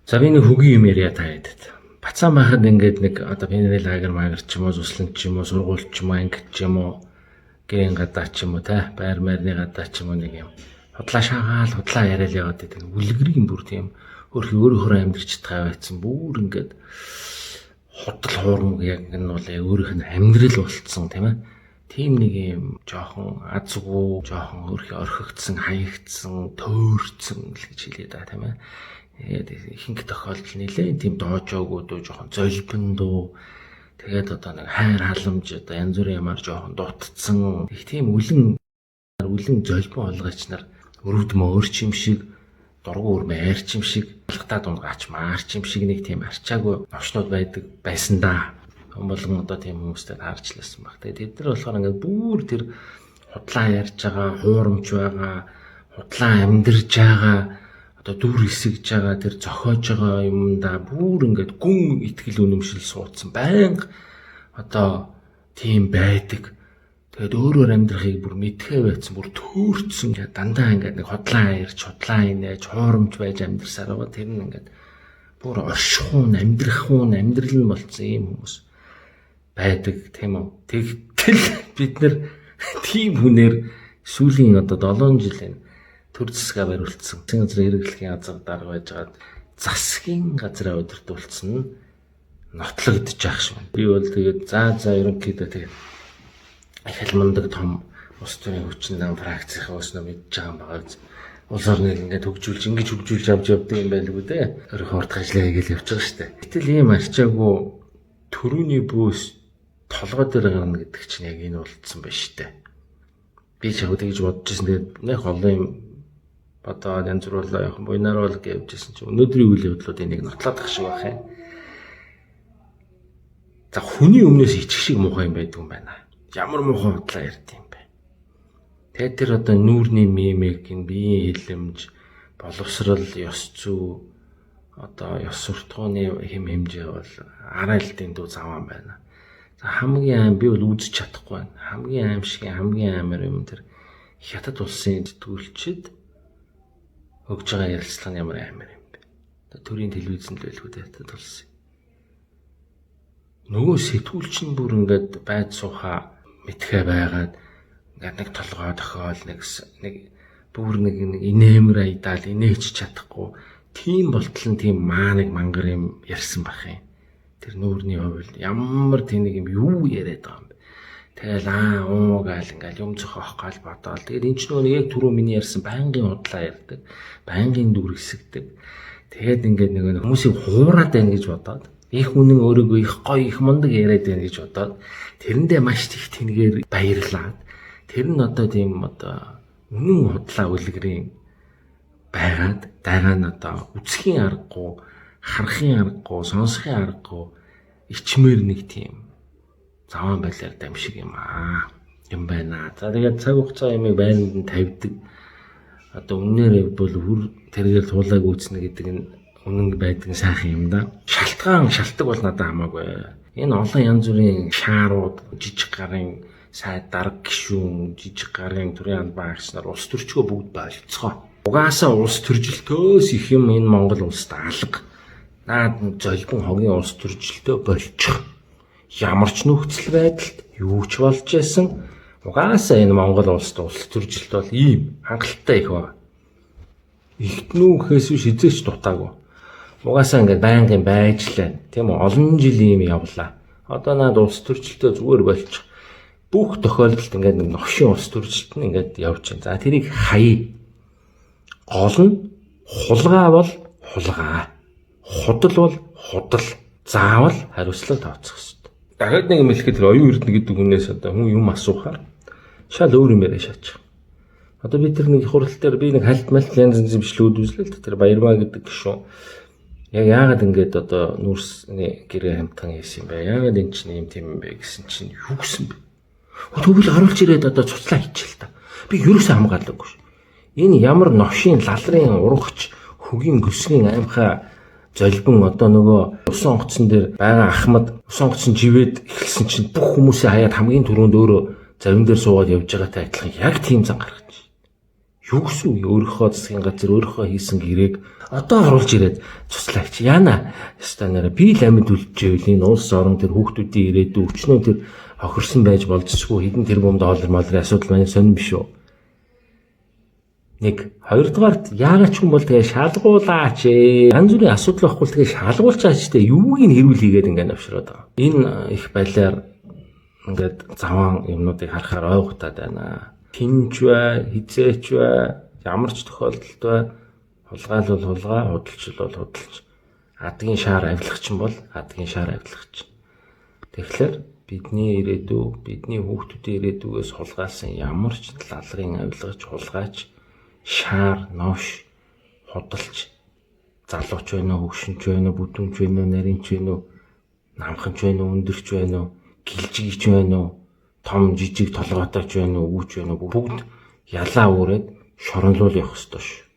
За би нэг хөгийн юм яриа та хэд. Бацаан байхад ингээд нэг одоо пенерэл агар магар ч юм уу, суслан ч юм уу, сургууль ч юм уу, ангид ч юм уу, гэрийн гадаа ч юм уу, та байр майрны гадаа ч юм уу нэг юм. Худлаа шаагаал, худлаа яриад яваад байдаг. Үлгэрийн бүр тийм өөрийнхөө амьдрч чадгаа байсан. Бүр ингээд худал хуурмаг яг энэ бол өөрийнх нь амьдрал болцсон тийм ээ. Тийм нэг юм жоохон азгүй, жоохон өөрхий орхигдсан, хаягдсан, төөрцөн л гэж хэлээ да тийм ээ. Тэгээд ихэнх тохиолдолд нэлээд тийм доожоогууд уу жоохон золбондоо тэгээд одоо нэг хайр халамж одоо янз бүрийн ямар жоохон дутцсан их тийм үлэн золбон олгооч нар өрөвд мөөрч юм шиг дургу өрмө айрч юм шиг алхтаа дундгаач маарч юм шиг нэг тийм арчаагүй новчнууд байсан да. Болгон одоо тийм хүмүүстэй таарч лээсэн баг. Тэгээд тэд нар болохоор ингээд бүр тэр худлаа ярьж байгаа, хуурамч байгаа, худлаа амьдарж байгаа одоо дүр хэсэгж байгаа тэр зохиож байгаа юмдаа бүр ингээд гүн итгэл үнэмшил суудсан байнга одоо тийм байдаг. Тэгээд өөрөөр амьдрахыг бүр мэдхээ байцсан бүр төөрцөн ингээд дандаа ингээд нэг худлаа ярьж худлаа инээж хуурамч байж амьдрсаар байгаа. Тэр нь ингээд бүр оршихуун амьдрал нь болцсон юм хүмүүс байдаг тийм үү. Тэгтэл бид нэр тийм хүнээр сүүлийн одоо 7 жилийн төр засгаа бариулсан. Засгийн газрын хэрэглэхийн азар дарга байжгаад засгийн газраа удирдуулсан нь нотлогдож ах шиг. Би бол тэгээд за ерөнхийдөө тэгээд их хэлмэндэг том улс төрийн хүчин дан фракцийн ууснаа мэдж байгаа юм байгаа. Улс орныг ингээд хөгжүүлж авч явдаг юм байлгүй дээ. Өөрөөр хурдх ажиллаа хийгээл явж байгаа шүү дээ. Гэтэл ийм арчаагүй төрөүний бөөс толгой дээр гарна гэдэг чинь яг энэ болцсон байна шүү дээ. Би ч яг тэгж бодож ирсэн. Тэгээд нэг олон юм одоо янз бүрээ яхан буйнаар бол гэвжсэн чи өнөөдрийн үйл явдлуудын нэг нотлоод ах шиг байх юм. За хүний өмнөөс ичих шиг муухай юм байдаг юм байна. Ямар муухай худлаа ярьд юм бэ. Тэгээд тэр одоо нүүрний мемикийн биеийн хилэмж, боловсрал, ёс зүй одоо ёс суртахууны хэм хэмжээ бол арайлтын дүү заван байна. За хамгийн аим би бол үзэж чадахгүй байна. Хамгийн аимшиг хамгийн амар юм тэр хятад улсын тэтгүүлчид өгж байгаа ярилцлага нь ямар амар юм бэ. Төрийн телевизэнд байлгүй хятад улсын. Нөгөө сэтгүүлч нь бүр ингээд байд сууха мэдхээ байгаад ингээд нэг толгой тохиол нэг бүр нэг инээмэр айдаал инээч чадахгүй тийм болтол нь тийм нэг мангар юм ярьсан байх юм. Тэр нүүрний хувьд ямар тэнэг юм юу яриад байгаа юм бэ. Тэгэл гаал ингээл юм зохиох гал бодоол. Тэгээд энэ ч нөгөө яг түрүү миний ярьсан байнгын худлаа ярьдаг, байнгын дүр хэсэгдэг. Тэгээд ингээд нэг хүмүүсийг хуураад байна гэж бодоод их үнэн өөрийгөө их гоё их мундаг яриад байна гэж бодоод тэрэндээ маш их тэнгээр баярлаад тэр нь одоо тийм одоо үнэн худлаа үлгэрийн байгаад дараа нь одоо үзхийн аргагүй, харахын аргагүй, сонсохын аргагүй ичмээр нэг тийм заван байлаар дамшиг юм байна. За тэгээд цаг хугацаа ямиг байранд нь тавьдаг. Одоо үннээр бол хүр тэргээр туулааг үүснэ гэдэг нь үнэн байдаг сайхан юм да. Шалтгаан бол надад хамаагүй. Энэ олон янз бүрийн шаарууд, жижиг гарын сайд дарга гишүүн, жижиг гарын төрийн албан агч нар улс төрчгөө бүгд болцгоо. Угаасаа улс төржилтөөс их юм энэ Монгол улсад алга. Наад золбон хогийн улс төржилтөө болчих. Ямар ч нөхцөл байдалд юу ч болж байсан угаасаа энэ Монгол улсад улс төржилт бол ийм хангалттай их байна. Игтнүүхээс биш эзээч дутаагүй. Угаасаа ингээд байнгын байжлаа. Тийм үү? Олон жилийн юм явлаа. Одоо наад улс төржилтөө зүгээр болчих. Бүх тохиолдолд ингээд нэг новшин улс төржилт нь ингээд явж байна. За тэрийг хаяа. Гол нь хулгай бол хулгай. Худал бол худал. Заавал хариуцлага тооцох хэрэгтэй. Дахиад нэг юм хэлэхэд тэр оюун эрдэнэ гэдэг хүнээс одоо хүн юм асуухаар шал өөр юм яриа шаачих. Одоо би тэр нэг хурал дээр би нэг хальт малт янз янзын бичлэг үзлээ. Тэр Баярмаа гэдэг гишүүн яг яагаад ингээд одоо нүүрсний гэрээ хамтхан хийсэн юм бэ? Яагаад энэ чинь юм тийм юм бэ гэсэн чинь юу гэсэн бэ? Тэгвэл оруулж ирээд одоо цуцлаа хийчихэл та. Би ерөөсөө хамгаалаагүй ш. Энэ ямар новшийн лалрын урагч хөгийн гүсгийн аймхаа золбон одоо нөгөө усан онгоцсон дээр байгаа ахмад усан онгоцсон живэд эхэлсэн чинь бүх хүмүүсээ хаяад хамгийн түрүүнд өөрөө завин дээр суугаад явж байгаатай адилхан яг тийм зан гаргаж. Юу гэсэн үг өөрийнхөө засгийн газар өөрийнхөө хийсэн гэрээг одоо оруулж ирээд цуслаач. Яана станаараа би л амьд үлдчихвэл энэ улс орон тэр хүүхдүүдийн ирээдүй өчнөө тэр хохирсон байж болцсохгүй хэдэн тэрбум доллар малрын асуудал маань сонирн биш үү? Нэг хоёрдугаарт яагаад ч юм бол тэгээ шалгуулаач ээ. Янз бүрийн асуудал байхгүй тэгээ шалгуулчаач дээ. Юуг нь хэрүүл хийгээд ингээд авшираад байгаа. Энэ их байлаар ингээд заван юмнуудыг харахаар ойлгохтаад байна. Тинж бай, хизээч бай, ямар ч тохиолдолд бай, хулгай бол хулгай, худалч бол худалч. Адгийн шаар авилгач бол адгийн шаар авилгач. Тэгэхээр бидний ирээдүй, бидний хүүхдүүдийн ирээдүйгээс хулгайлсан ямар ч лалгын авилгач, хулгайч, шаар, новш, худалч, залууч байна уу, хөгшинч байна уу, бүдүүнч байна уу, нарийнч байна уу, намханч байна уу, өндөрч байна уу, гэлжигч байна уу, том жижиг толгойтойч байна уу, өвч байна уу, бүгд ялаа үүрээд шоронлуул явах ёстой ш.